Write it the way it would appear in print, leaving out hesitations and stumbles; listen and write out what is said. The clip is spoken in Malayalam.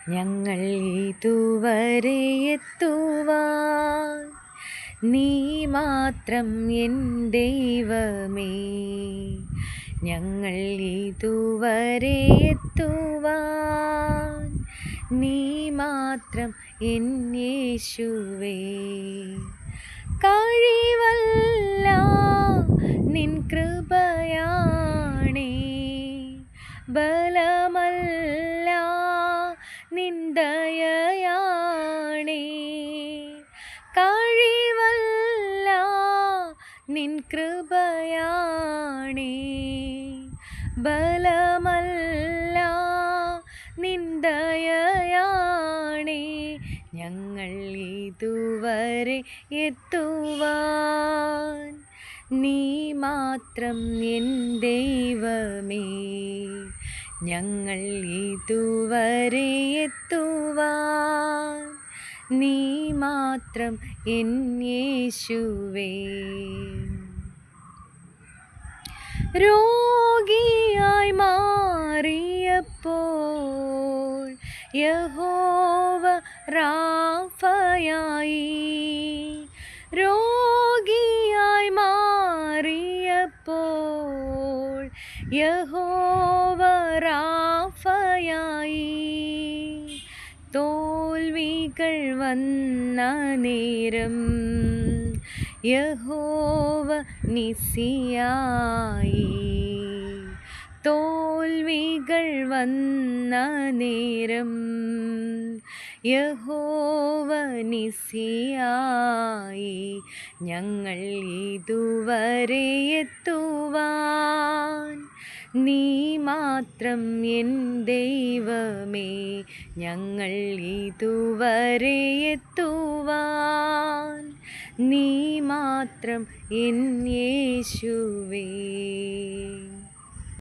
ഞങ്ങൾ ഇതുവരെ എത്തുവാൻ നീ മാത്രം എൻ ദൈവമേ. ഞങ്ങൾ ഇതുവരെ എത്തുവാൻ നീ മാത്രം എൻ യേശുവേ. കഴിവല്ല നിൻ കൃപയാണേ, ബലമല്ല നിൻ ദയയാണേ. കഴിവല്ല നിൻ കൃപയാണേ, ബലമല്ല നിൻ ദയയാണേ. ഞങ്ങൾ ഇതുവരെ എത്തുവാൻ നീ മാത്രം എൻ ദൈവമേ. ഞങ്ങൾ ഇതുവരെ എത്തുവാൻ നീ മാത്രം എൻ യേശുവേ. രോഗിയായി മാറിയപ്പോൾ യഹോവ റാഫയായി. രോഗിയായി മാറിയപ്പോൾ യഹോവ റാഫയായി. തോൽവികൾ വന്ന നേരം യഹോവ നിസിയായി. തോൽവികൾ വന്ന നേരം യഹോവ നിസിയായി. ഞങ്ങൾ ഇതുവരെ എത്തുവാൻ നീ മാത്രം എൻ ദൈവമേ. ഞങ്ങൾ ഇതുവരെ എത്തുവാൻ നീ മാത്രം എൻ യേശുവേ.